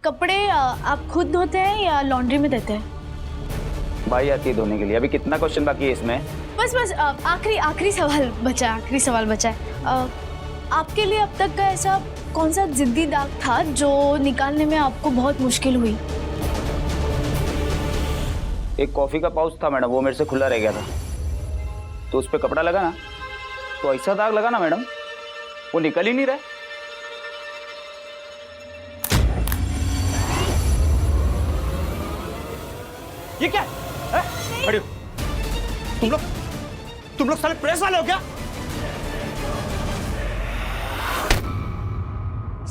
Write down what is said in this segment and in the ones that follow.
कपड़े आप खुद धोते हैं या लॉन्ड्री में देते हैं? भाई आती है धोने के लिए। अभी कितना क्वेश्चन बाकी है इसमें? बस आखिरी सवाल बचा है। आपके लिए अब तक का ऐसा कौन सा जिद्दी दाग था जो निकालने में आपको बहुत मुश्किल हुई? एक कॉफी का पाउच था मैडम, वो मेरे से खुला रह गया था, तो उस पर कपड़ा लगा ना, तो ऐसा दाग लगा ना मैडम, वो निकल ही नहीं रहा। ये क्या है? खड़ी हो। तुम लोग साले प्रेस वाले हो क्या?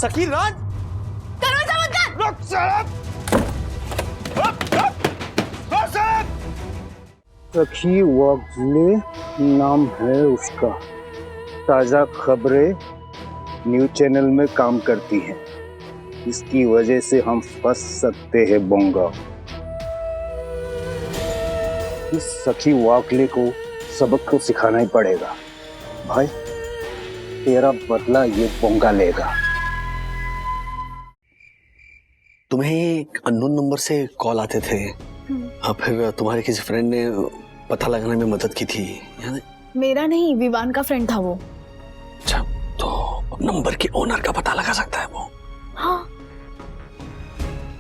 सकील राज, दरवाजा बंद कर। रुक साहब। सखी वाकले नाम है उसका। ताजा खबरें न्यूज चैनल में काम करती हैं। इसकी वजह से हम फंस सकते हैं बोंगा। इस सखी वाकले को सबक तो सिखाना ही पड़ेगा। भाई तेरा बदला ये बोंगा लेगा। तुम्हें एक अननोन नंबर से कॉल आते थे, फिर तुम्हारे किसी फ्रेंड ने पता लगाने में मदद की थी, याद है? मेरा नहीं, विवान का फ्रेंड था वो। अच्छा, तो नंबर के ओनर का पता लगा सकता है वो? हाँ।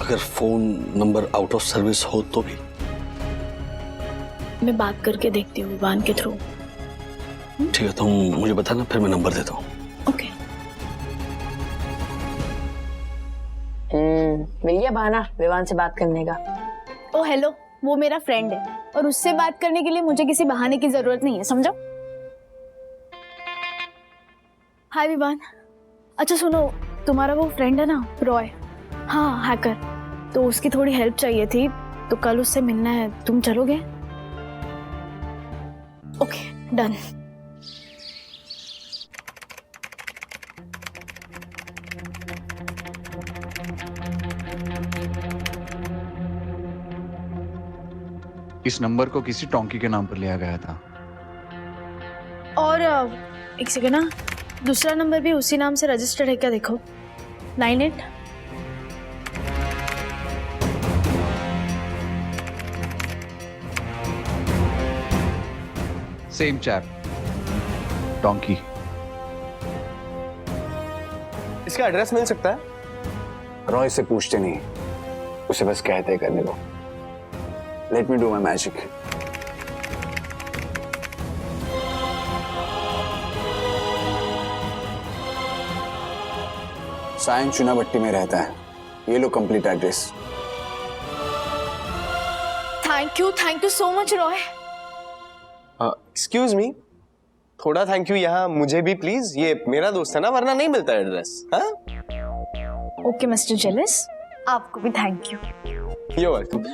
अगर phone number out of service हो तो भी? मैं बात करके देखती हूँ विवान के थ्रू। ठीक है, तुम मुझे बताना, फिर मैं नंबर देता हूँ। ओके। मिल गया बहाना विवान से बात करने का। ओ हेलो, वो मेरा फ्रेंड है और उससे बात करने के लिए मुझे किसी बहाने की जरूरत नहीं है, समझो? हाय विवान। अच्छा सुनो, तुम्हारा वो फ्रेंड है ना रॉय, हाँ हैकर, तो उसकी थोड़ी हेल्प चाहिए थी, तो कल उससे मिलना है, तुम चलोगे? Okay done. इस नंबर को किसी टोंकी के नाम पर लिया गया था। और एक सेकेंड ना, दूसरा नंबर भी उसी नाम से रजिस्टर्ड है क्या, देखो। 98 सेम चैप, टोंकी। इसका एड्रेस मिल सकता है? रॉय से पूछते नहीं, उसे बस कहते करने दो। Let me do my magic. Sion Chunabhatti में रहता है, ये लो complete address. Thank you so much Roy. Excuse me, थोड़ा थैंक यू यहाँ मुझे भी प्लीज। ये मेरा दोस्त है ना, वरना नहीं मिलता एड्रेस। हाँ, ओके मिस्टर जेलिस, आपको भी thank you. You're welcome.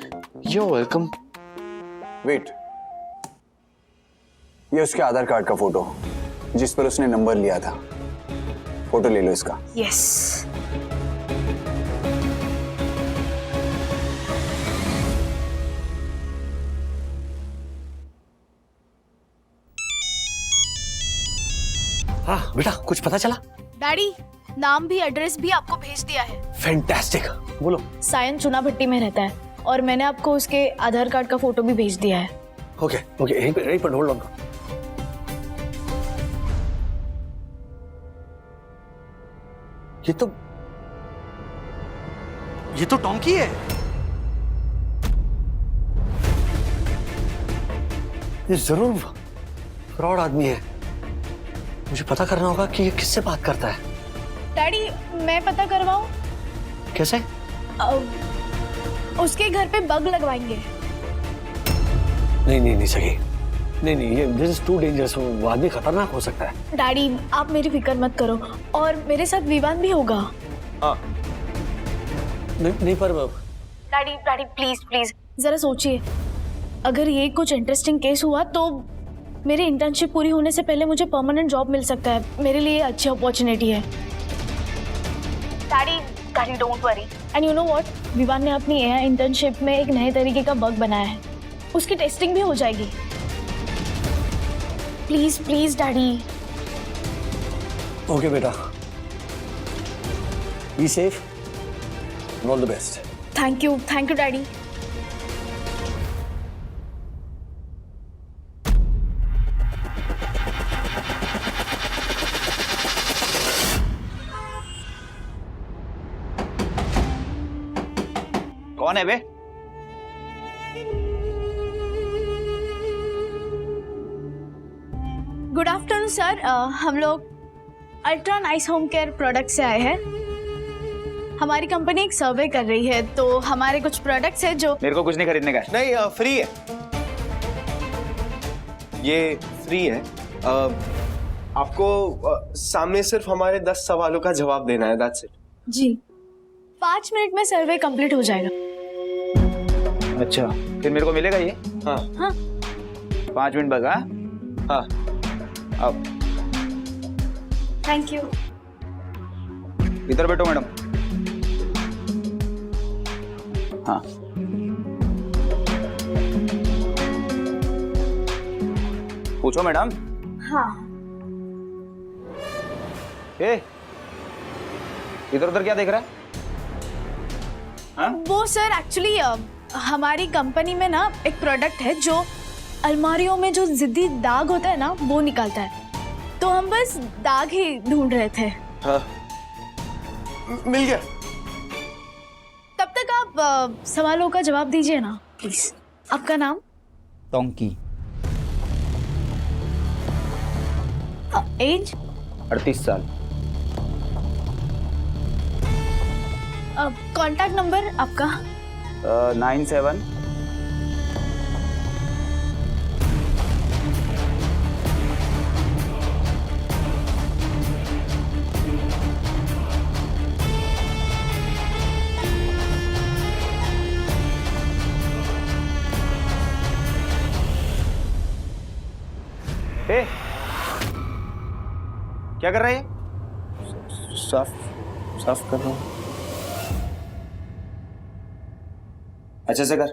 You're welcome. Wait, ये उसके आधार कार्ड का फोटो जिस पर उसने नंबर लिया था, फोटो ले लो इसका। यस। हाँ बेटा, कुछ पता चला? डैडी, नाम भी एड्रेस भी आपको भेज दिया है। फैंटास्टिक, बोलो। सायन चुनाभट्टी में रहता है और मैंने आपको उसके आधार कार्ड का फोटो भी भेज दिया है। ओके यहीं पर होल्ड ऑन। ये तो टोंकी है। ये जरूर फ्रॉड आदमी है। मुझे पता करना होगा कि ये किससे बात करता है। डैडी, मैं पता करवाऊं? कैसे? उसके घर पे बग लगवाएंगे। नहीं सही। नहीं, ये दिस इज टू डेंजरस। वो आदमी खतरनाक हो सकता है। डैडी, आप मेरी फिक्र मत करो, और मेरे साथ विवान भी होगा। नहीं पर डैडी प्लीज जरा सोचिए, अगर ये कुछ इंटरेस्टिंग केस हुआ तो मेरी इंटर्नशिप पूरी होने से पहले मुझे परमानेंट जॉब मिल सकता है। मेरे लिए अच्छी अपॉर्चुनिटी है। Daddy don't worry. And you know what, Vivaan ने अपनी एआई इंटर्नशिप में एक नए तरीके का बग बनाया है, उसकी टेस्टिंग भी हो जाएगी। Please daddy. ओके बेटा, be safe. All the best. Thank you daddy. कौन है बे? Good afternoon sir. हम लोग ultra nice home care product से आए हैं। हमारी कंपनी एक सर्वे कर रही है, तो हमारे कुछ प्रोडक्ट्स हैं जो मेरे को कुछ नहीं खरीदने का है। नहीं, फ्री है, ये फ्री है। आपको सामने सिर्फ हमारे 10 सवालों का जवाब देना है, दैट्स इट। जी 5 मिनट में सर्वे कंप्लीट हो जाएगा। अच्छा, फिर मेरे को मिलेगा ये? हाँ हाँ 5 मिनट बस। हाँ हाँ। अब थैंक यू। इधर बैठो मैडम। हाँ पूछो मैडम। हाँ ए इधर उधर क्या देख रहा है? हाँ? वो सर एक्चुअली हमारी कंपनी में ना एक प्रोडक्ट है जो अलमारियों में जो जिद्दी दाग होता है ना वो निकालता है, तो हम बस दाग ही ढूंढ रहे थे। हाँ मिल गया। तब तक आप सवालों का जवाब दीजिए ना प्लीज। आपका नाम? टोंकी। एज? 38 साल। कांटेक्ट नंबर आपका? 97 ए क्या कर रहा है ये? साफ कर रहा हूँ। अच्छे से कर।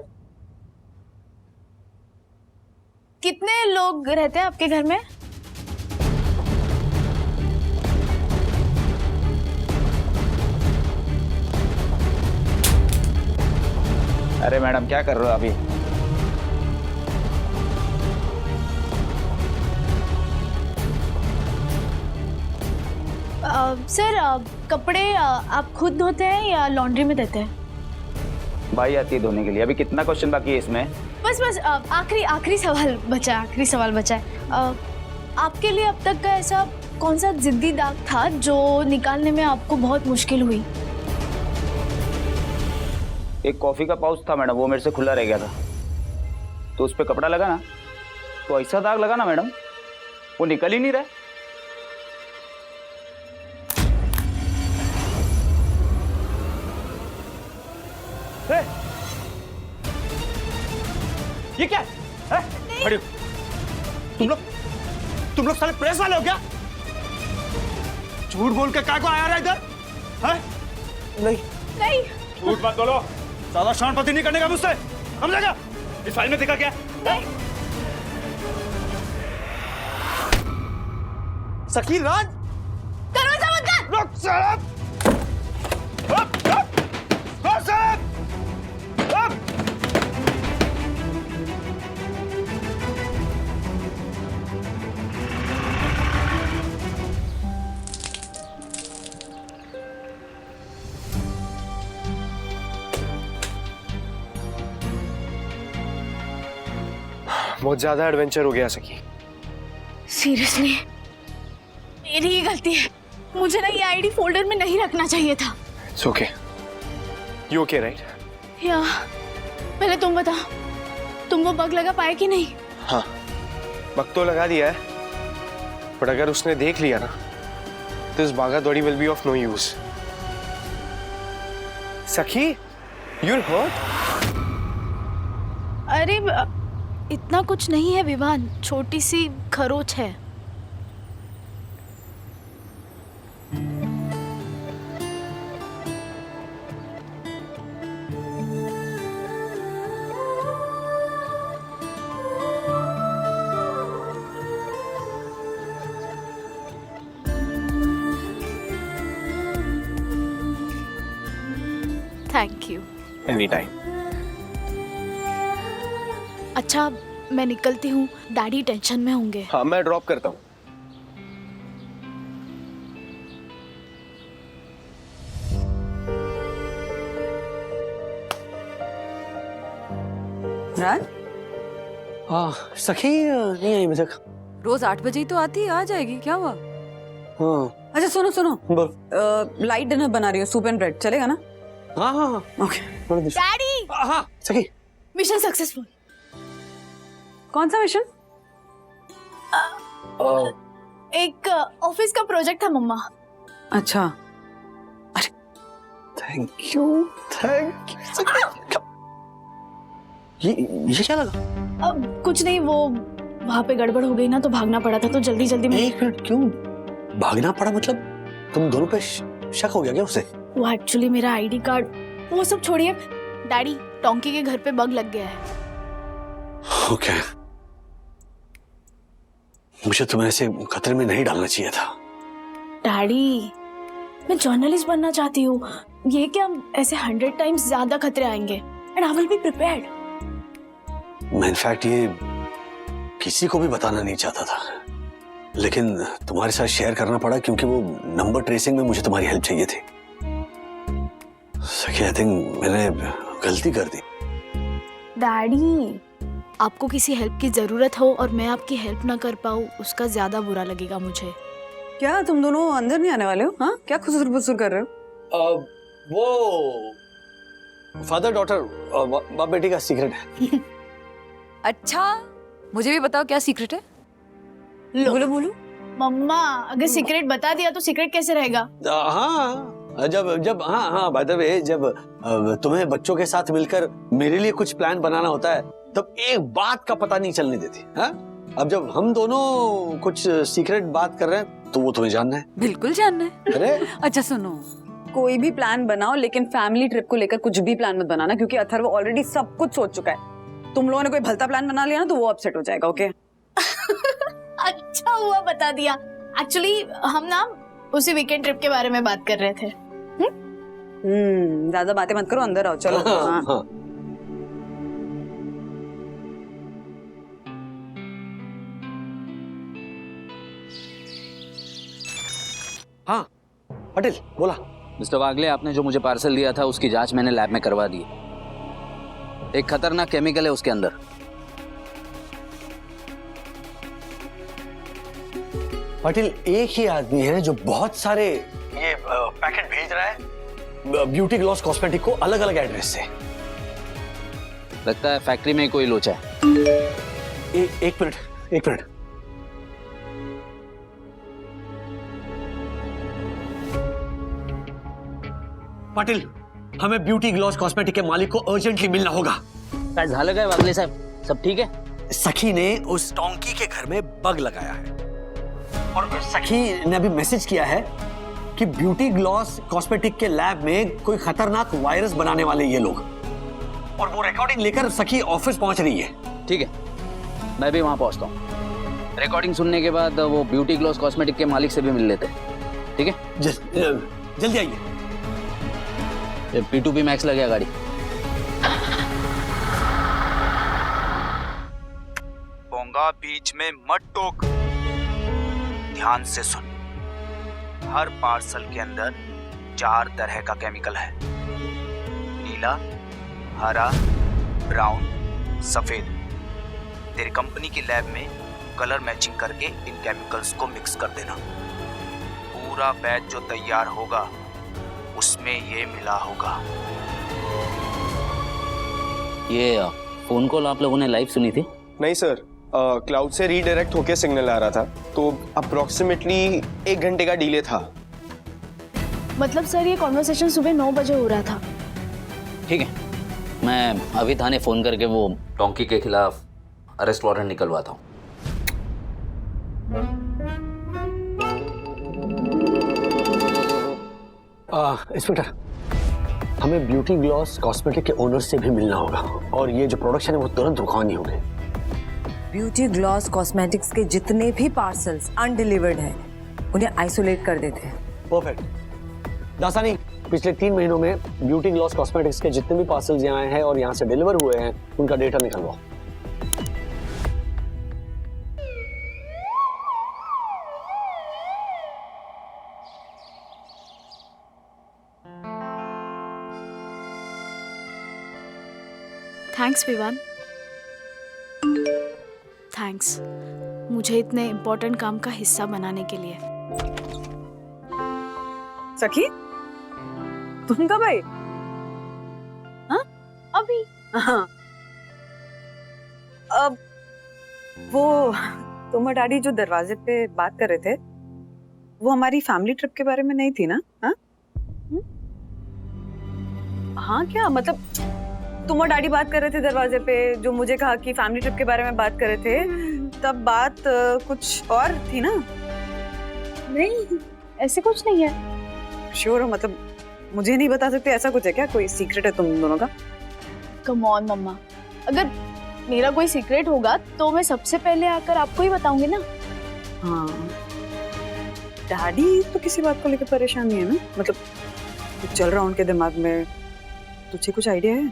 कितने लोग रहते हैं आपके घर में? अरे मैडम क्या कर रहे हो अभी? सर कपड़े आप खुद धोते हैं या लॉन्ड्री में देते हैं? भाई आती है धोने के लिए। अभी कितना क्वेश्चन बाकी है इसमें? बस आखिरी सवाल बचा है। आपके लिए अब तक का ऐसा कौन सा जिद्दी दाग था जो निकालने में आपको बहुत मुश्किल हुई? एक कॉफी का पाउच था मैडम, वो मेरे से खुला रह गया था, तो उस पर कपड़ा लगा ना तो ऐसा दाग लगा ना मैडम, वो निकल ही नहीं रहा। ये क्या है? खड़ी हो। तुम लोग साले प्रेस वाले हो क्या? झूठ बोल के क्या को आया रहा इधर? हैं? नहीं झूठ मत बोलो, ज्यादा शानपति नहीं करने का मुझसे, समझेगा? इस फाइल में देखा क्या? शकील राज, दरवाजा बंद कर। रुक साहब। बहुत ज्यादा एडवेंचर हो गया सकी। सीरियसली मेरी ही गलती है, मुझे ना ये आईडी फोल्डर में नहीं रखना चाहिए था। It's okay, you okay right? या पहले तुम बता, तुम वो बग लगा पाए कि नहीं? हाँ बग तो लगा दिया है, बट अगर उसने देख लिया ना तो इस भागा दौड़ी will be of no use. Sakhi you're hurt? अरे इतना कुछ नहीं है विवान, छोटी सी खरोच है। Thank you. Any time. अच्छा मैं निकलती हूँ, डैडी टेंशन में होंगे। हाँ मैं ड्रॉप करता हूँ। राज, सखी नहीं आई अभी तक। रोज 8 बजे ही तो आती है, आ जाएगी, क्या हुआ? हाँ अच्छा सुनो सुनो, बोल। लाइट डिनर बना रही हो, सूप एंड ब्रेड चलेगा ना? हाँ हाँ हाँ ओके। डैडी हाँ सखी। Mission successful. कौन सा मिशन? एक ऑफिस का प्रोजेक्ट था मम्मा। अच्छा, थैंक यू सखी। ये क्या लगा? अब कुछ नहीं, वो वहाँ पे गड़बड़ हो गई ना तो भागना पड़ा था, तो जल्दी जल्दी में। एक मिनट, क्यों भागना पड़ा? मतलब तुम दोनों पे शक हो गया क्या उसे? वो एक्चुअली मेरा आईडी कार्ड, वो सब छोड़िए डैडी, टोंकी के घर पे बग लग गया है। ओके, मुझे तुम्हें ऐसे खतरे में नहीं डालना चाहिए था। डैडी मैं जर्नलिस्ट बनना चाहती हूँ, ये क्या ऐसे 100 टाइम्स ज्यादा खतरे आएंगे, and I will be prepared. मैं इनफैक्ट ये किसी को भी बताना नहीं चाहता था, लेकिन तुम्हारे साथ शेयर करना पड़ा क्योंकि वो नंबर ट्रेसिंग में मुझे तुम्हारी हेल्प चाहिए थी। सखी आई थिंक मैंने गलती कर दी। डैडी आपको किसी हेल्प की जरूरत हो और मैं आपकी हेल्प ना कर पाऊँ, उसका ज्यादा बुरा लगेगा मुझे। क्या तुम दोनों अंदर नहीं आने वाले हो? हाँ, क्या खुसुर फुसुर कर रहे हो? वो फादर डॉटर बाप बेटी का सीक्रेट है। अच्छा, मुझे भी बताओ क्या सीक्रेट है? बोलो बोलो। मम्मा अगर सीक्रेट बता दिया तो सीक्रेट कैसे रहेगा? हाँ, जब हाँ बाय द वे, जब तुम्हें बच्चों के साथ मिलकर मेरे लिए कुछ प्लान बनाना होता है तब एक बात का पता नहीं चलने देती। हाँ, अब जब हम दोनों कुछ सीक्रेट बात कर रहे हैं तो वो तुम्हें जानना है। बिल्कुल जानना है। अरे अच्छा सुनो, कोई भी प्लान बनाओ लेकिन फैमिली ट्रिप को लेकर कुछ भी प्लान मत बनाना, क्योंकि अथर्व ऑलरेडी सब कुछ सोच चुका है। तुम लोगों ने कोई भलता प्लान बना लिया ना तो वो अपसेट हो जाएगा। ओके? अच्छा हुआ बता दिया। एक्चुअली हम ना उसी वीकेंड ट्रिप के बारे में बात कर रहे थे। ज्यादा बातें मत करो, अंदर आओ चलो। हाँ। हाँ पटेल बोला। मिस्टर वागले, आपने जो मुझे पार्सल दिया था उसकी जांच मैंने लैब में करवा दी। एक खतरनाक केमिकल है उसके अंदर। पटेल एक ही आदमी है जो बहुत सारे ये पैकेट भेज रहा है ब्यूटी ग्लॉस कॉस्मेटिक को अलग अलग एड्रेस से। लगता है फैक्ट्री में कोई लोचा है। एक मिनट। पाटिल, हमें ब्यूटी ग्लॉस कॉस्मेटिक के मालिक को अर्जेंटली मिलना होगा। काय झालं काय वागले साहब, सब ठीक है? सखी ने उस टोंकी के घर में बग लगाया है और सखी ने अभी मैसेज किया है कि ब्यूटी ग्लॉस कॉस्मेटिक के लैब में कोई खतरनाक वायरस बनाने वाले ये लोग, और वो रिकॉर्डिंग लेकर सखी ऑफिस पहुंच रही है। ठीक है, मैं भी वहां पहुंचता हूँ। रिकॉर्डिंग सुनने के बाद वो ब्यूटी ग्लॉस कॉस्मेटिक के मालिक से भी मिल लेते हैं। ठीक है, जल्दी आइए। P2P मैक्स लग गया गाड़ी। पोंगा बीच में मत टोक, ध्यान से सुन। हर पार्सल के अंदर 4 तरह का केमिकल है, नीला, हरा, ब्राउन, सफेद। तेरी कंपनी की लैब में कलर मैचिंग करके इन केमिकल्स को मिक्स कर देना। पूरा बैच जो तैयार होगा उसमें ये मिला होगा। ये फोन कॉल आप लोगों ने लाइव सुनी थी? नहीं सर, क्लाउड से रीडायरेक्ट होके सिग्नल आ रहा था, तो अप्रोक्सीमेटली 1 घंटे का डिले था। मतलब सर ये कॉन्वर्सेशन सुबह 9 बजे हो रहा था। ठीक है, मैं अभी थाने फोन करके वो टोंकी के खिलाफ अरेस्ट वारंट निकलवाता हूँ। इंस्पेक्टर, हमें ब्यूटी ग्लॉस कॉस्मेटिक के ओनर से भी मिलना होगा और ये जो प्रोडक्शन है वो तुरंत रुकवानी होगी। ब्यूटी ग्लॉस कॉस्मेटिक्स के जितने भी पार्सल्स अनडिलीवर्ड हैं उन्हें आइसोलेट कर देते हैं। परफेक्ट। दासानी, पिछले 3 महीनों में ब्यूटी ग्लॉस कॉस्मेटिक्स के जितने भी पार्सल्स यहाँ आए हैं और यहाँ से डिलीवर हुए हैं उनका डेटा निकलवाओ। थैंक्स विवान, थैंक्स मुझे इतने इम्पोर्टेंट काम का हिस्सा बनाने के लिए। सखी तुम कब आई? हाँ अभी। हाँ अब वो तुम और डैडी जो दरवाजे पे बात कर रहे थे वो हमारी फैमिली ट्रिप के बारे में नहीं थी ना? हाँ हाँ क्या मतलब तुम और डैडी बात कर रहे थे दरवाजे पे, जो मुझे कहा कि फैमिली ट्रिप के बारे में बात कर रहे थे, तब बात कुछ और थी ना? नहीं ऐसे कुछ नहीं है। श्योर हो? मतलब मुझे नहीं बता सकते ऐसा कुछ है क्या? कोई सीक्रेट है तुम दोनों का? कम ऑन मम्मा, अगर मेरा कोई सीक्रेट होगा तो मैं सबसे पहले आकर आपको ही बताऊंगी ना। हाँ डैडी तो किसी बात को लेकर परेशान नहीं है ना? मतलब कुछ चल रहा उनके दिमाग में, तुझे कुछ आइडिया है?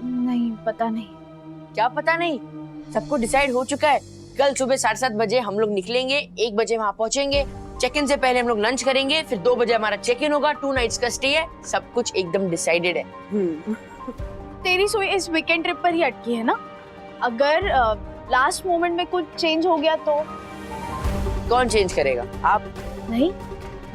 नहीं पता नहीं। क्या पता नहीं? सबको डिसाइड हो चुका है। कल सुबह 7:30 बजे हम लोग निकलेंगे, 1 बजे वहाँ पहुँचेंगे, चेक इन से पहले हम लोग लंच करेंगे, फिर 2 बजे हमारा चेक इन होगा, 2 नाइट्स का स्टे है, सब कुछ एकदम डिसाइडेड है। तेरी सुई इस वीकेंड ट्रिप पर ही अटकी है ना? अगर लास्ट मोमेंट में कुछ चेंज हो गया तो? कौन चेंज करेगा? आप? नहीं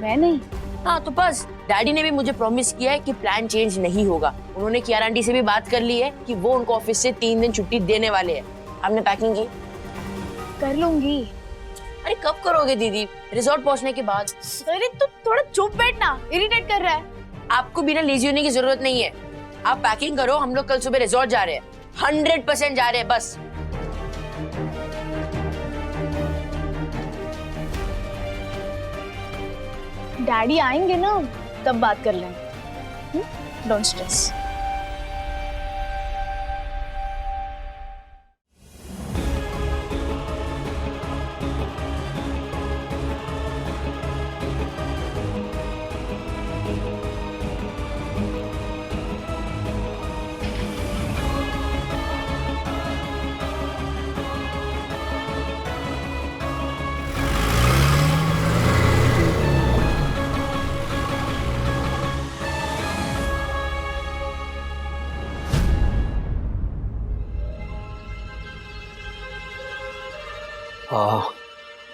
मैं नहीं। हाँ तो बस डैडी ने भी मुझे प्रॉमिस किया है कि प्लान चेंज नहीं होगा। उन्होंने कियारा आंटी से भी बात कर ली है कि वो उनको ऑफिस से 3 दिन छुट्टी देने वाले हैं। आपने पैकिंग की? कर लूंगी। अरे कब करोगे दीदी? रिजॉर्ट पहुंचने के बाद। अरे तू थोड़ा चुप बैठना, इरिटेट कर रहा है। आपको बिना लेजी होने की जरूरत नहीं है। आप पैकिंग करो, हम लोग कल सुबह रिजॉर्ट जा रहे हैं, 100% जा रहे हैं बस। डैडी आएंगे ना तब बात कर लेंगे। Don't stress.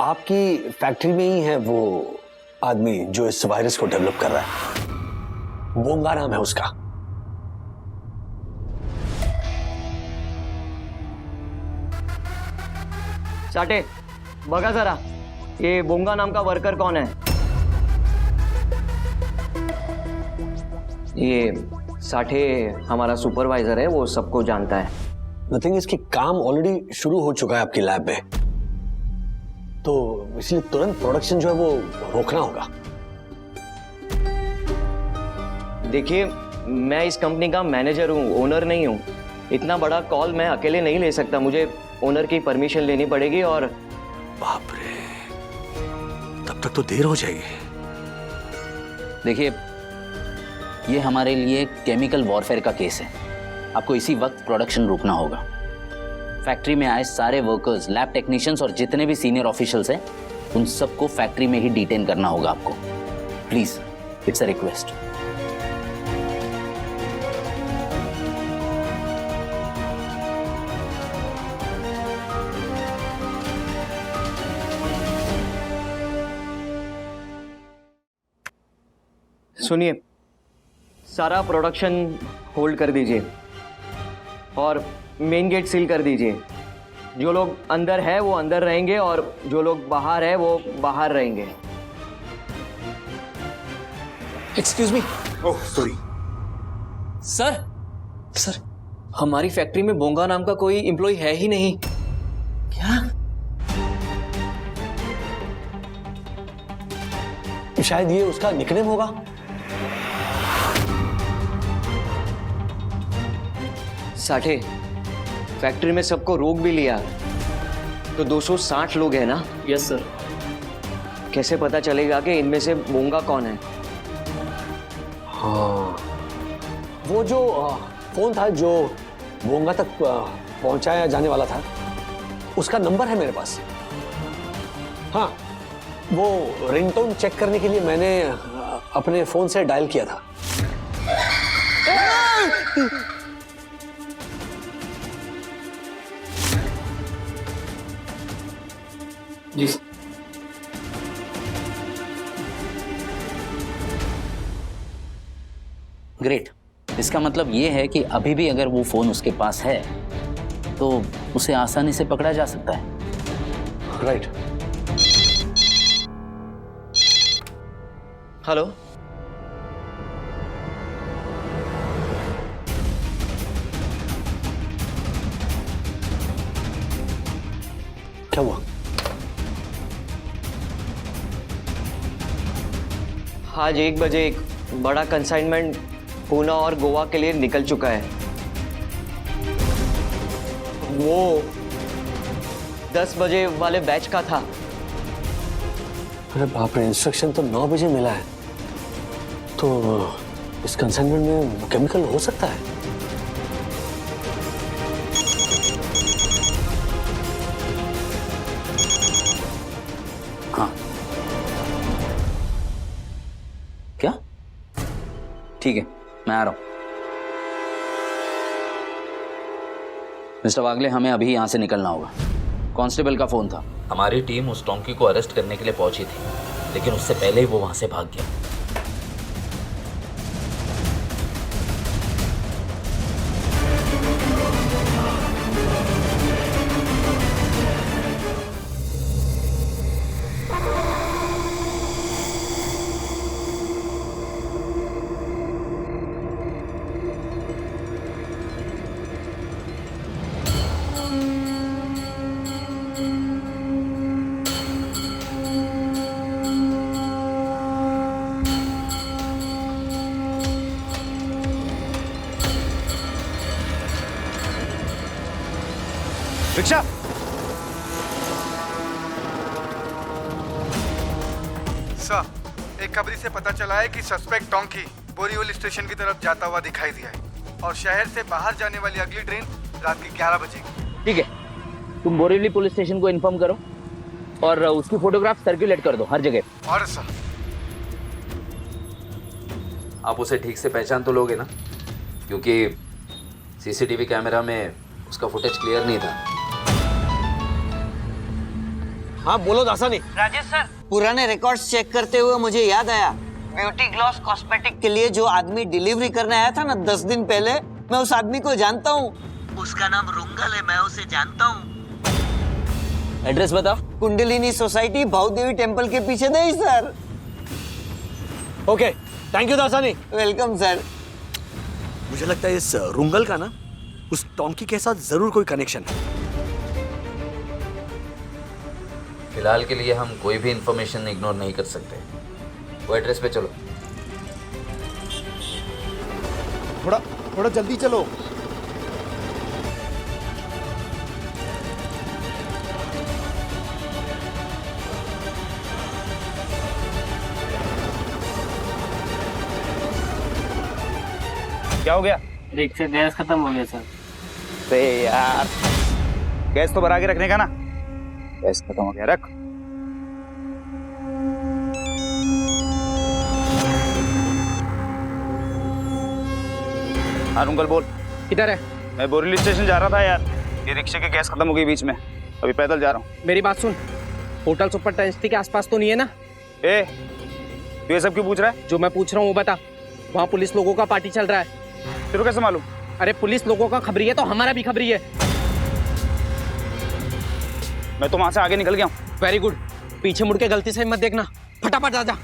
आपकी फैक्ट्री में ही है वो आदमी जो इस वायरस को डेवलप कर रहा है, बोंगा नाम है उसका। साठे बघा जरा, ये बोंगा नाम का वर्कर कौन है? ये साठे हमारा सुपरवाइजर है, वो सबको जानता है। नथिंग, इसकी काम ऑलरेडी शुरू हो चुका है आपकी लैब में, तो इसलिए तुरंत प्रोडक्शन जो है वो रोकना होगा। देखिए मैं इस कंपनी का मैनेजर हूँ, ओनर नहीं हूँ। इतना बड़ा कॉल मैं अकेले नहीं ले सकता, मुझे ओनर की परमिशन लेनी पड़ेगी। और बाप रे, तब तक तो देर हो जाएगी। देखिए ये हमारे लिए केमिकल वॉरफेयर का केस है, आपको इसी वक्त प्रोडक्शन रोकना होगा। फैक्ट्री में आए सारे वर्कर्स, लैब टेक्नीशियंस और जितने भी सीनियर ऑफिशियल्स हैं उन सबको फैक्ट्री में ही डिटेन करना होगा आपको। Please, it's a request. सुनिए, सारा प्रोडक्शन होल्ड कर दीजिए और मेन गेट सील कर दीजिए। जो लोग अंदर है वो अंदर रहेंगे और जो लोग बाहर है वो बाहर रहेंगे। Excuse me. Oh sorry sir, sir हमारी फैक्ट्री में बोंगा नाम का कोई एम्प्लॉय है ही नहीं। क्या? शायद ये उसका निकनेम होगा। साठे, फैक्ट्री में सबको रोक भी लिया तो 260 लोग हैं ना? Yes sir. कैसे पता चलेगा कि इनमें से बोंगा कौन है? हाँ, वो जो फोन था जो बोंगा तक पहुंचाया जाने वाला था, उसका नंबर है मेरे पास। हाँ, वो रिंगटोन चेक करने के लिए मैंने अपने फोन से डायल किया था। जी ग्रेट। इसका मतलब ये है कि अभी भी अगर वो फोन उसके पास है तो उसे आसानी से पकड़ा जा सकता है। राइट। हेलो, क्या हुआ? आज 1 बजे एक बड़ा कंसाइनमेंट पूना और गोवा के लिए निकल चुका है। वो 10 बजे वाले बैच का था। अरे बाप रे, इंस्ट्रक्शन तो 9 बजे मिला है, तो इस कंसाइनमेंट में केमिकल हो सकता है। हाँ, क्या? ठीक है, मैं आ रहा हूं। मिस्टर वागले, हमें अभी यहां से निकलना होगा। कांस्टेबल का फोन था। हमारी टीम उस टोंकी को अरेस्ट करने के लिए पहुंची थी, लेकिन उससे पहले ही वो वहां से भाग गया। रिक्शा! सर, एक खबरी से पता चला है कि सस्पेक्ट टोंकी बोरीवली स्टेशन की तरफ जाता हुआ दिखाई दिया है और शहर से बाहर जाने वाली अगली ट्रेन रात के 11 बजे की। ठीक है, तुम बोरीवली पुलिस स्टेशन को इन्फॉर्म करो और उसकी फोटोग्राफ सर्कुलेट कर दो हर जगह। और सर, आप उसे ठीक से पहचान तो लोगे ना, क्योंकि सीसीटीवी कैमरा में उसका फुटेज क्लियर नहीं था। हाँ बोलो दासानी। राजेश सर, पुराने रिकॉर्ड्स चेक करते हुए मुझे याद आया, ब्यूटी ग्लॉस कॉस्मेटिक के लिए जो आदमी डिलीवरी करने आया था ना 10 दिन पहले, मैं उस आदमी को जानता हूँ। उसका नाम रुंगल है, मैं उसे जानता हूँ। एड्रेस बताओ। कुंडलिनी सोसाइटी, भावदेवी टेम्पल के पीछे। नहीं sir. Okay, thank you Dasani. Welcome sir. मुझे लगता है इस रुंगल का ना उस टोंकी के साथ जरूर कोई कनेक्शन है। फिलहाल के लिए हम कोई भी इंफॉर्मेशन इग्नोर नहीं कर सकते। वो एड्रेस पे चलो। थोड़ा जल्दी चलो। क्या हो गया? रिक्शा गैस खत्म हो गया सर। अरे यार, गैस तो भरा के रखने का ना। गैस खत्म हो गया, रख। हाँ रुंगल बोल। किधर है? मैं बोरीवली स्टेशन जा रहा था यार, ये रिक्शे की गैस खत्म हो गई बीच में, अभी पैदल जा रहा हूँ। मेरी बात सुन, होटल सुपर टेंसिटी के आसपास तो नहीं है ना? ए, तू ये सब क्यों पूछ रहा है? जो मैं पूछ रहा हूँ वो बता। वहाँ पुलिस लोगों का पार्टी चल रहा है। तेरे को कैसे मालूम? अरे पुलिस लोगों का खबरी है तो हमारा भी खबरी है। मैं तो वहां से आगे निकल गया हूँ। वेरी गुड, पीछे मुड़ के गलती से मत देखना, फटाफट आ जा।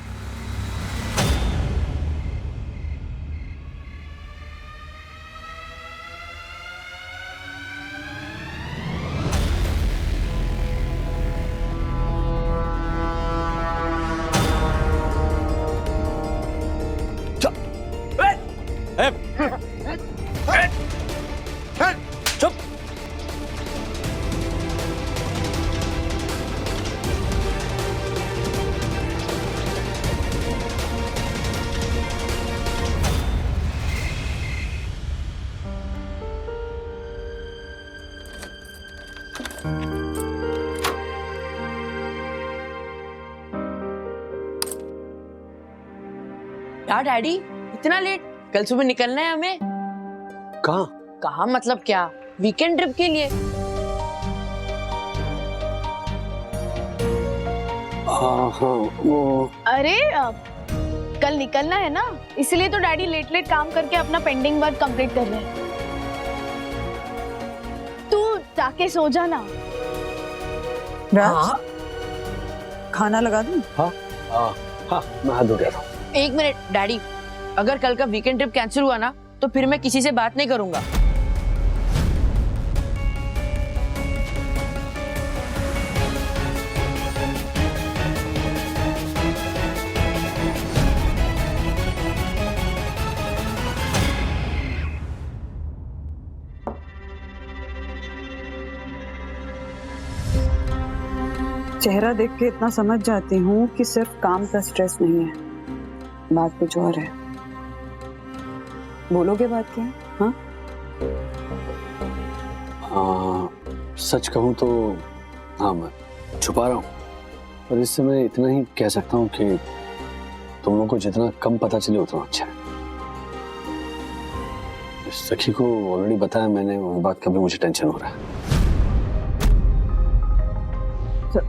चुप। क्या डैडी इतना लेट? कल सुबह निकलना है हमें। कहाँ? कहाँ मतलब क्या? वीकेंड ट्रिप के लिए। हाँ वो अरे कल निकलना है ना, इसलिए तो डैडी लेट लेट काम करके अपना पेंडिंग वर्क कंप्लीट कर रहे हैं। तू जाके सो जा ना। हाँ? खाना लगा दूं? हाँ मैं हाथ धो रहा था। एक मिनट डैडी, अगर कल का वीकेंड ट्रिप कैंसिल हुआ ना तो फिर मैं किसी से बात नहीं करूंगा। चेहरा देख के इतना समझ जाती हूँ कि सिर्फ काम का स्ट्रेस नहीं है, बात कुछ और है। बोलोगे बात क्या है? हाँ? सच कहूँ तो हाँ, मैं छुपा रहा हूँ, पर इससे मैं इतना ही कह सकता हूँ कि तुम लोगों को जितना कम पता चले उतना अच्छा है। सखी को ऑलरेडी बताया मैंने, उस बात का भी मुझे टेंशन हो रहा है।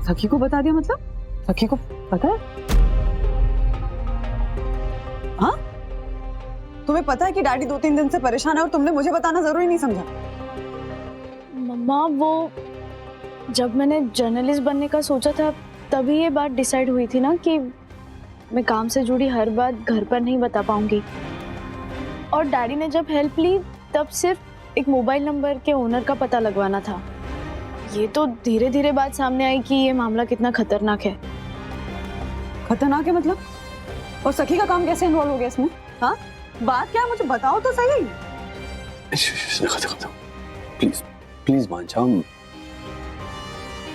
सखी को बता दिया मतलब? सखी को पता है? हाँ? तुम्हें पता है कि डैडी 2-3 दिन से परेशान है और तुमने मुझे बताना जरूरी नहीं समझा? मम्मा वो जब मैंने जर्नलिस्ट बनने का सोचा था तभी ये बात डिसाइड हुई थी ना कि मैं काम से जुड़ी हर बात घर पर नहीं बता पाऊंगी। और डैडी ने जब हेल्प ली तब सिर्फ एक मोबाइल नंबर के ओनर का पता लगवाना था। ये तो धीरे धीरे बात सामने आई कि ये मामला कितना खतरनाक है। खतरनाक है मतलब? और सखी का काम कैसे इन्वॉल्व हो गया इसमें? हाँ? बात क्या है मुझे बताओ तो सही। प्लीज प्लीज मान जाओ,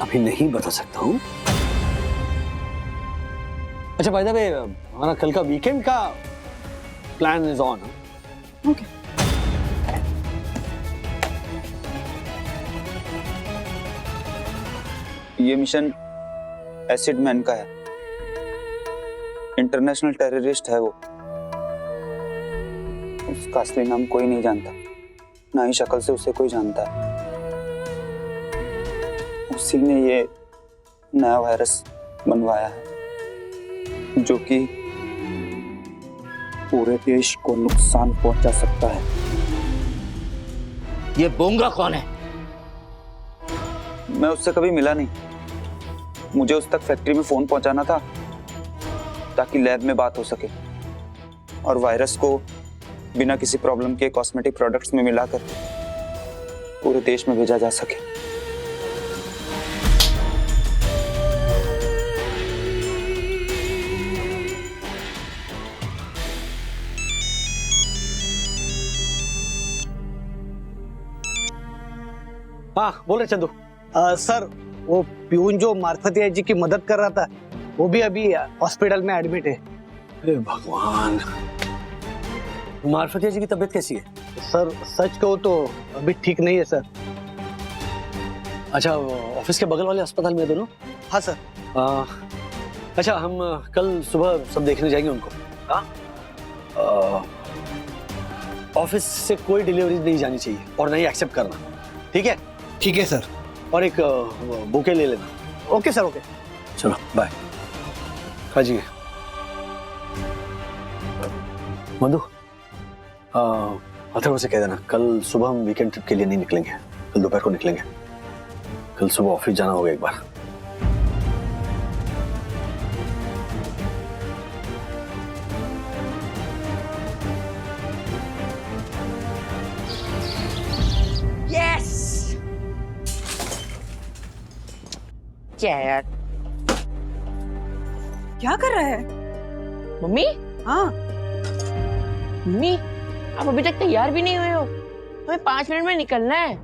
अभी नहीं बता सकता हूँ। अच्छा बाय द वे, हमारा कल का वीकेंड का प्लान इज ऑन। ओके। ये मिशन एसिड मैन का है, इंटरनेशनल टेररिस्ट है वो। उसका असली नाम कोई नहीं जानता, ना ही शक्ल से उसे कोई जानता है। उसी ने ये नया वायरस बनवाया है जो कि पूरे देश को नुकसान पहुंचा सकता है। ये बोंगा कौन है? मैं उससे कभी मिला नहीं, मुझे उस तक फैक्ट्री में फोन पहुंचाना था ताकि लैब में बात हो सके और वायरस को बिना किसी प्रॉब्लम के कॉस्मेटिक प्रोडक्ट्स में मिलाकर पूरे देश में भेजा जा सके। हाँ बोल रहे चंदू। सर वो प्यून जो मार्फतिया जी की मदद कर रहा था वो भी अभी हॉस्पिटल में एडमिट है। अरे भगवान, मार्फतिया जी की तबीयत कैसी है? सर सच कहो तो अभी ठीक नहीं है सर। अच्छा, ऑफिस के बगल वाले अस्पताल में दोनों? हाँ सर। अच्छा, हम कल सुबह सब देखने जाएंगे उनको। हाँ, ऑफिस से कोई डिलीवरी नहीं जानी चाहिए और नहीं एक्सेप्ट करना, ठीक है? ठीक है सर। और एक बुके ले लेना। Okay sir, okay. चलो बाय। खाजिए मधु, अथर्व से कह देना कल सुबह हम वीकेंड ट्रिप के लिए नहीं निकलेंगे, कल दोपहर को निकलेंगे। कल सुबह ऑफिस जाना होगा एक बार। यस। क्या यार, क्या कर रहा है? मम्मी? हाँ मम्मी, आप अभी तक तैयार भी नहीं हुए हो। हमें 5 मिनट में निकलना है,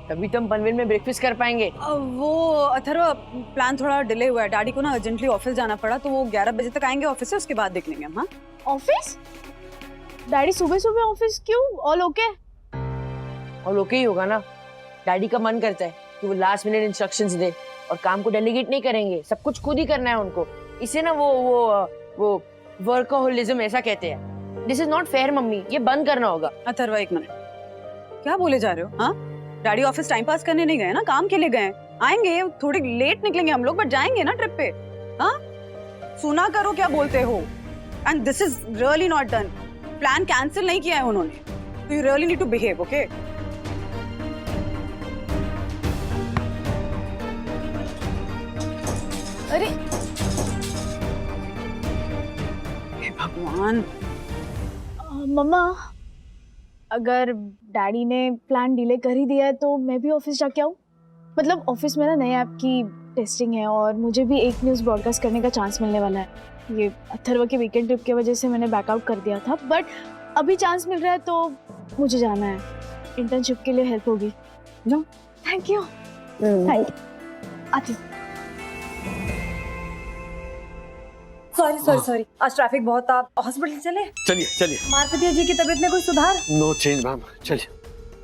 तभी तो हम पनवेल में ब्रेकफास्ट कर पाएंगे। वो अथर्व, प्लान थोड़ा डिले हुआ है। डैडी को ना अर्जेंटली ऑफिस जाना पड़ा, तो वो 11 बजे तक आएंगे ऑफिस से, उसके बाद देख लेंगे हम। हाँ ऑफिस? डैडी सुबह सुबह ऑफिस क्यों? All okay? और ओके ही होगा ना, डैडी का मन करता है कि वो लास्ट मिनट इंस्ट्रक्शंस दे और काम को डेलीगेट नहीं करेंगे, सब कुछ खुद ही करना है उनको। इसे ना वो वर्कहोलिज्म ऐसा कहते हैं। This is not fair mummy, ये बंद करना होगा। अथर्वा एक मिनट, क्या बोले जा रहे हो? हाँ, डैडी ऑफिस टाइम पास करने नहीं गए ना, काम के लिए गए। आएंगे, थोड़ी लेट निकलेंगे हम लोग, बट जाएंगे ना ट्रिप पे। हाँ, सुना करो क्या बोलते हो। And this is really not done. Plan cancel नहीं किया है उन्होंने, तो you really need to behave, okay? अरे भगवान। मम्मा, अगर डैडी ने प्लान डिले कर ही दिया है तो मैं भी ऑफिस जाके आऊँ? मतलब ऑफिस में ना नए ऐप की टेस्टिंग है और मुझे भी एक न्यूज़ ब्रॉडकास्ट करने का चांस मिलने वाला है। ये अथर्वा के वीकेंड ट्रिप की वजह से मैंने बैकआउट कर दिया था, बट अभी चांस मिल रहा है तो मुझे जाना है। इंटर्नशिप के लिए हेल्प होगी। No, thank you. आती हूँ। सॉरी, आज ट्रैफिक बहुत था। हॉस्पिटल चले? चलिए। मारपतिया जी की तबीयत में कोई सुधार? नो चेंज मैम, चलिए।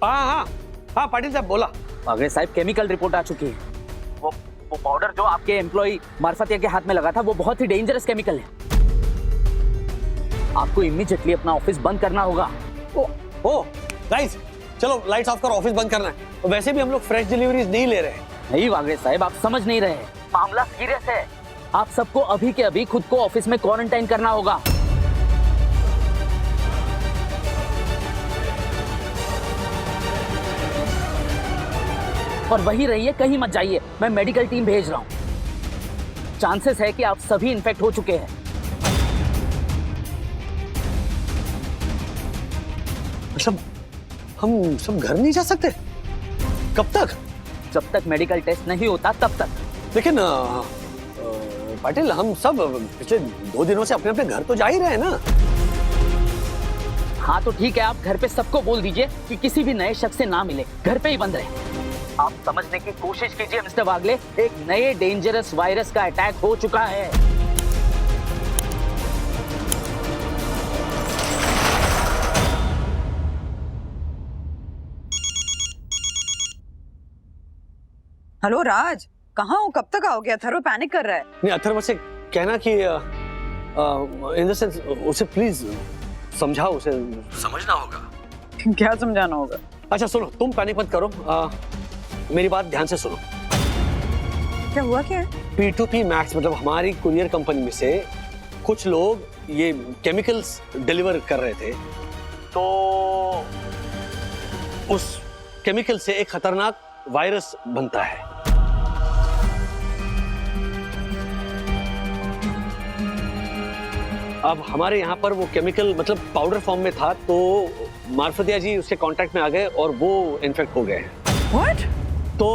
हाँ पाटिल साहब बोला। अगर साहब केमिकल रिपोर्ट आ चुकी है। वो पाउडर जो आपके एम्प्लॉय मार्फतिया के हाथ में लगा था वो बहुत ही डेंजरस केमिकल है। आपको इमीडिएटली अपना ऑफिस बंद करना होगा। ओ गाइस, चलो लाइट्स ऑफ करो, ऑफिस बंद करना है। वैसे भी हम लोग फ्रेश डिलीवरीज नहीं ले रहे। नहीं वागरे साहब, आप समझ नहीं रहे, मामला सीरियस है। आप सबको अभी के अभी खुद को ऑफिस में क्वारंटाइन करना होगा। और वहीं रहिए, कहीं मत जाइए। मैं मेडिकल टीम भेज रहा हूं। चांसेस है कि आप सभी इन्फेक्ट हो चुके हैं। मतलब हम सब घर नहीं जा सकते? कब तक? जब तक मेडिकल टेस्ट नहीं होता तब तक। लेकिन पाटिल, हम सब पिछले 2 दिनों से अपने अपने घर तो जा ही रहे हैं ना। हाँ तो ठीक है, आप घर पे सबको बोल दीजिए कि किसी भी नए शख्स से ना मिले, घर पे ही बंद रहे। आप समझने की कोशिश कीजिए मिस्टर वागले, एक नए डेंजरस वायरस का अटैक हो चुका है। हेलो राज, कहाँ हो? कब तक आओगे? अथर्व पैनिक कर रहा है। नहीं, अथर्व से कहना कि इन द सेंस उसे प्लीज समझाओ, उसे समझना होगा। क्या समझाना होगा? अच्छा सुनो, तुम पैनिक मत करो, मेरी बात ध्यान से सुनो। क्या हुआ? क्या है? P2P मैक्स मतलब हमारी कुरियर कंपनी में से कुछ लोग ये केमिकल्स डिलीवर कर रहे थे, तो उस केमिकल से एक खतरनाक वायरस बनता है। अब हमारे यहाँ पर वो केमिकल मतलब पाउडर फॉर्म में था, तो मार्फतिया जी उसके कांटेक्ट में आ गए और वो इन्फेक्ट हो गए हैं। What? तो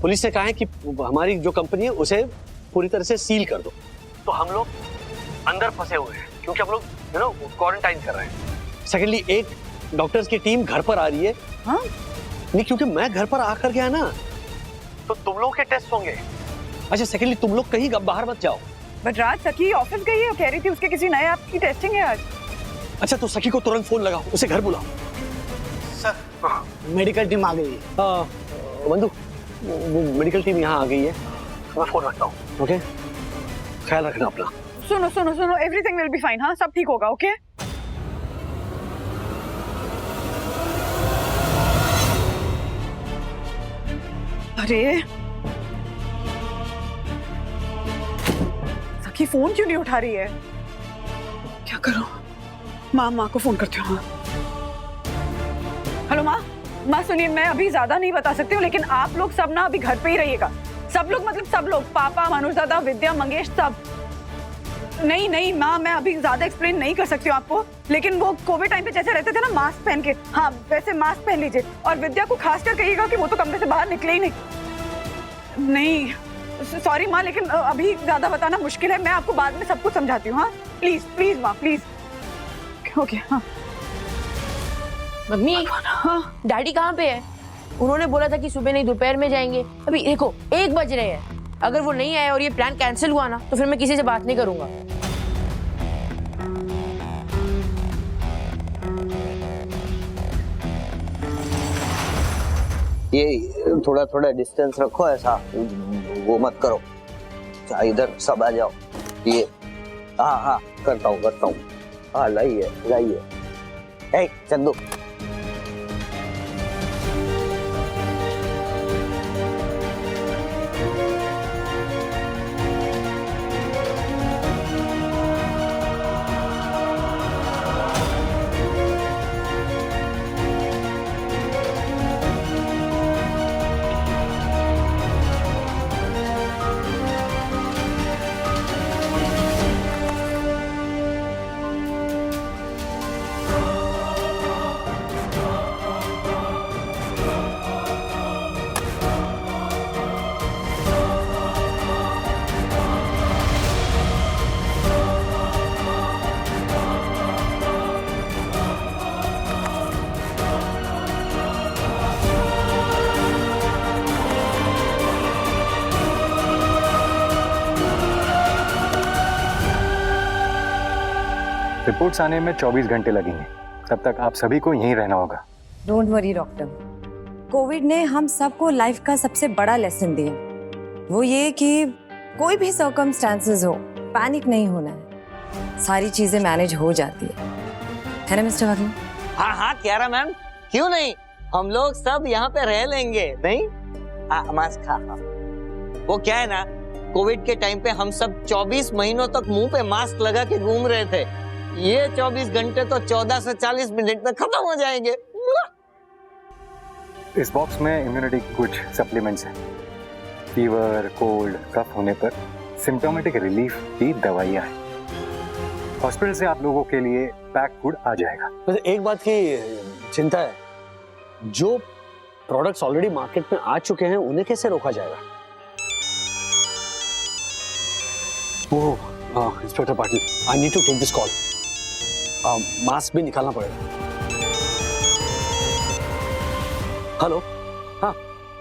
पुलिस ने कहा है कि हमारी जो कंपनी है उसे पूरी तरह से सील कर दो। तो हम लोग अंदर फंसे हुए हैं क्योंकि हम लोग क्वारंटाइन कर रहे हैं। सेकेंडली, एक डॉक्टर्स की टीम घर पर आ रही है। हाँ? नहीं, क्योंकि मैं घर पर आकर गया ना, तो तुम लोग के टेस्ट होंगे। अच्छा, सेकेंडली तुम लोग कहीं बाहर मत जाओ। बट राज, सखी ऑफिस गई है, कह रही थी उसके किसी नए ऐप की टेस्टिंग है आज। अच्छा, तो सखी को तुरंत फोन लगाओ, उसे घर बुलाओ। सर, मेडिकल टीम आ गई है। बंधु, वो मेडिकल टीम यहाँ आ गई है, मैं फोन रखता हूँ। ओके, ख्याल रखना अपना। सुनो, एवरीथिंग विल बी फाइन। हाँ, सब ठीक होगा। ओके? अरे सखी फोन क्यों नहीं उठा रही है? क्या करूं? माँ को फोन करती हूँ। हेलो माँ, सुनिए, मैं अभी ज्यादा नहीं बता सकती हूँ, लेकिन आप लोग सब ना अभी घर पे ही रहिएगा। सब लोग मतलब सब लोग, पापा, मनोज दादा, विद्या, मंगेश, सब। नहीं माँ, मैं अभी ज्यादा एक्सप्लेन नहीं कर सकती हूँ आपको, लेकिन वो कोविड टाइम पे जैसे रहते थे ना मास्क पहन के, हाँ वैसे मास्क पहन लीजिए। और विद्या को खासकर कहिएगा कि वो तो कमरे से बाहर निकले ही नहीं। सॉरी माँ, लेकिन अभी ज्यादा बताना मुश्किल है। मैं आपको बाद में सब कुछ समझाती हूँ। हाँ प्लीज माँ, प्लीज। ओके। हाँ मम्मी, हाँ डैडी कहाँ पे है? उन्होंने बोला था कि सुबह नहीं दोपहर में जाएंगे। अभी देखो 1 बज रहे हैं। अगर वो नहीं आए और ये प्लान कैंसिल हुआ ना, तो फिर मैं किसी से बात नहीं करूंगा। ये थोड़ा थोड़ा डिस्टेंस रखो, ऐसा वो मत करो। अच्छा इधर सब आ जाओ। ये हाँ करता हूँ। हाँ लाइए। ए चंदू, रिपोर्ट्स आने में 24 घंटे लगेंगे, तब तक आप सभी को यहीं रहना होगा। डोंट वरी डॉक्टर, कोविड ने हम सबको लाइफ का सबसे बड़ा लेसन दिया, वो ये कि कोई भी सर्कमस्टांसेस हो, पैनिक नहीं होना है, सारी चीजें मैनेज हो जाती है ना मिस्टर वागले? हाँ क्यारा मैम, क्यों नहीं, हम लोग सब यहाँ पे रह लेंगे, नहीं? मास्क खा। वो क्या है ना, कोविड के टाइम पे हम सब 24 महीनों तक मुंह पे मास्क लगा के घूम रहे थे। ये 24 घंटे तो 14 से 40 मिनट में खत्म हो जाएंगे। इस बॉक्स में इम्यूनिटी की कुछ सप्लीमेंट्स हैं। फीवर, कोल्ड, कफ होने पर सिम्टोमेटिक रिलीफ की दवाइयाँ हैं। हॉस्पिटल से आप लोगों के लिए पैक फूड आ जाएगा। वैसे एक बात की चिंता है, जो प्रोडक्ट्स ऑलरेडी मार्केट में आ चुके हैं उन्हें कैसे रोका जाएगा? Oh inspector Patil, I need to take this call. Mask भी निकालना पड़ेगा। हेलो, हाँ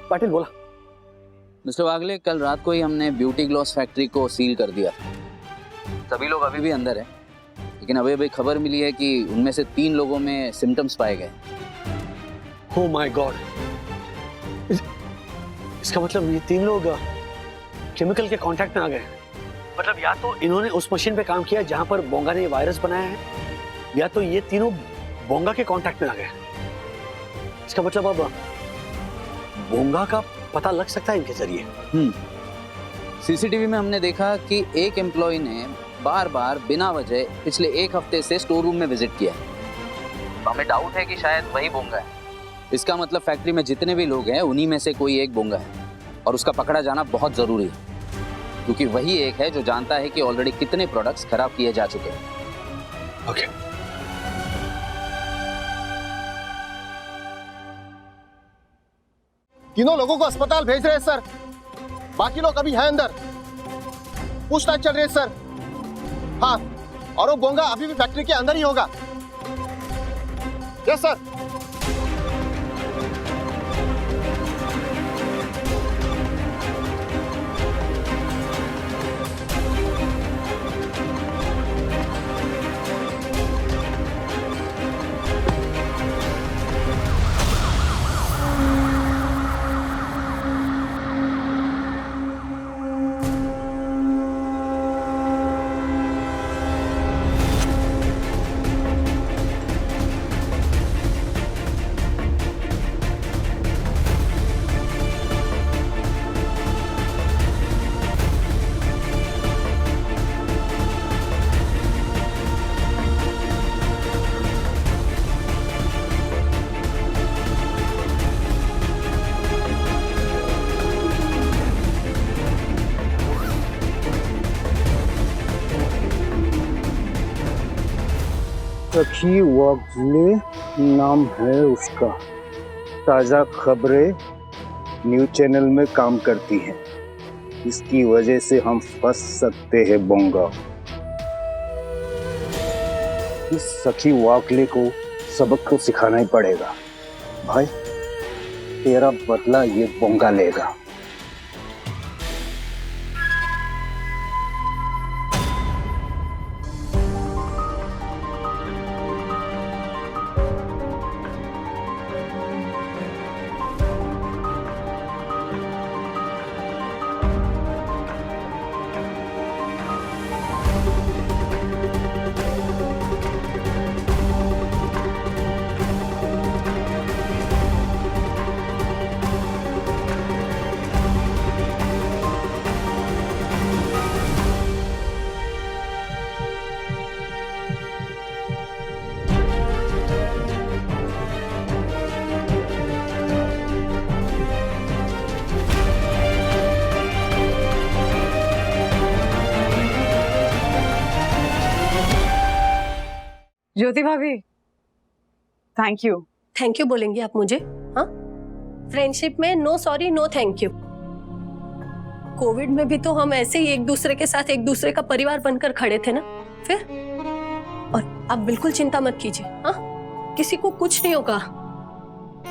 पाटिल बोला। मिस्टर वागले, कल रात को ही हमने ब्यूटी ग्लॉस फैक्ट्री को सील कर दिया। सभी लोग अभी भी अंदर हैं, लेकिन अभी खबर मिली है कि उनमें से 3 लोगों में सिम्टम्स पाए गए। ओह माय गॉड, इसका मतलब ये 3 लोग केमिकल के कांटेक्ट में आ गए। मतलब या तो इन्होंने उस मशीन पे काम किया जहां पर बोंगा ने वायरस बनाया है, या तो ये तीनों बोंगा के कांटेक्ट में आ गए। इसका मतलब अब बोंगा का पता लग सकता है इनके जरिए। सीसीटीवी में हमने देखा कि एक एम्प्लॉय ने बार-बार बिना वजह पिछले 1 हफ्ते से स्टोर रूम में विजिट किया है। तो हमें डाउट है कि शायद वही बोंगा है। इसका मतलब फैक्ट्री में जितने भी लोग हैं उन्हीं में से कोई एक बोंगा है, और उसका पकड़ा जाना बहुत जरूरी है, क्योंकि वही एक है जो जानता है कि ऑलरेडी कितने प्रोडक्ट्स खराब किए जा चुके हैं। ओके। तीनों लोगों को अस्पताल भेज रहे हैं सर, बाकी लोग अभी हैं अंदर, पूछताछ चल रही है सर। हाँ, और वो बोंगा अभी भी फैक्ट्री के अंदर ही होगा। Yes sir. सखी वागले नाम है उसका। ताज़ा खबरें न्यूज चैनल में काम करती हैं, इसकी वजह से हम फंस सकते हैं बोंगा। इस सखी वागले को सबक तो सिखाना ही पड़ेगा। भाई तेरा बदला ये बोंगा लेगा। ज्योति भाभी, थैंक यू। थैंक यू बोलेंगे आप मुझे? हाँ, फ्रेंडशिप में no sorry no thank you. Covid में भी तो हम ऐसे ही एक दूसरे के साथ एक दूसरे का परिवार बनकर खड़े थे ना। फिर और आप बिल्कुल चिंता मत कीजिए। हाँ, किसी को कुछ नहीं होगा।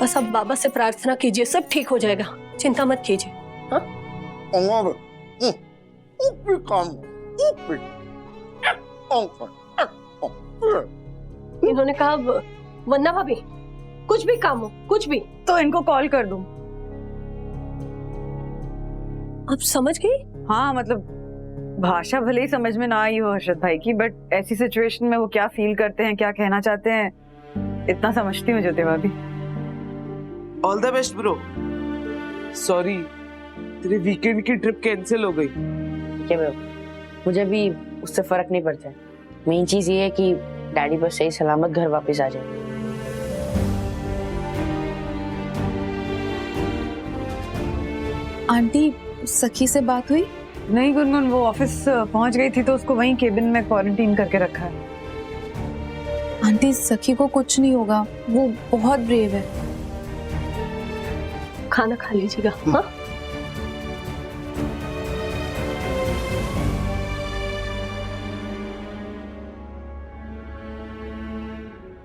बस आप बाबा से प्रार्थना कीजिए, सब ठीक हो जाएगा। चिंता मत कीजिए। हाँ, इन्होंने कहा वन्ना भाभी कुछ भी काम हो, कुछ भी तो इनको कॉल कर दूं। आप समझ गई? हाँ, मतलब भाषा भले ही समझ में ना आई हो हर्षद भाई की, बट ऐसी सिचुएशन में वो क्या फील करते हैं, क्या कहना चाहते हैं, इतना समझती हूँ ज्योति भाभी। All the best bro. Sorry, तेरे वीकेंड की ट्रिप कैंसिल हो गई। ठीक है ब्रो, मुझे भी उससे फर्क नहीं पड़ता है। मेन चीज ये है कि डैडी बस सही सलामत घर वापस आ जाए। आंटी, सखी से बात हुई? नहीं गुनगुन, वो ऑफिस पहुंच गई थी तो उसको वहीं केबिन में क्वारंटीन करके रखा है। आंटी, सखी को कुछ नहीं होगा, वो बहुत ब्रेव है। खाना खा लीजिएगा। हाँ,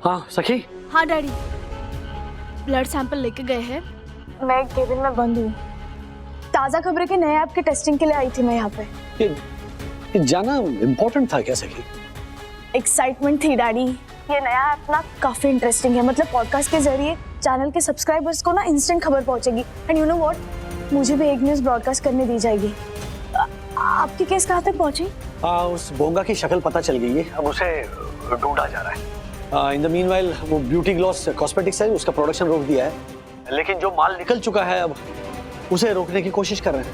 हाँ सखी। हाँ डैडी, ब्लड सैंपल लेके गए हैं। मैं केबिन में बंद हूँ। ताज़ा खबरें के नए ऐप की टेस्टिंग के लिए आई थी मैं यहाँ पे। ये जाना इम्पोर्टेंट था क्या सखी? एक्साइटमेंट थी डैडी। ये नया ऐप ना काफी इंटरेस्टिंग है। मतलब पॉडकास्ट के जरिए चैनल के सब्सक्राइबर्स को ना इंस्टेंट खबर पहुंचेगी। एंड यू नो व्हाट, मुझे भी एक न्यूज़ ब्रॉडकास्ट करने दी जाएगी। आपकी केस कहाँ तक पहुंची? हाँ, उस बोंगा की शक्ल पता चल गई है, अब उसे ढूंढा जा रहा है। इन द मीनवाइल वो ब्यूटी ग्लॉस कॉस्मेटिक्स है, उसका प्रोडक्शन रोक दिया है, लेकिन जो माल निकल चुका है अब उसे रोकने की कोशिश कर रहे हैं।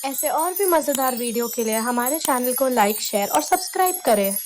ऐसे और भी मजेदार वीडियो के लिए हमारे चैनल को लाइक, शेयर और सब्सक्राइब करें।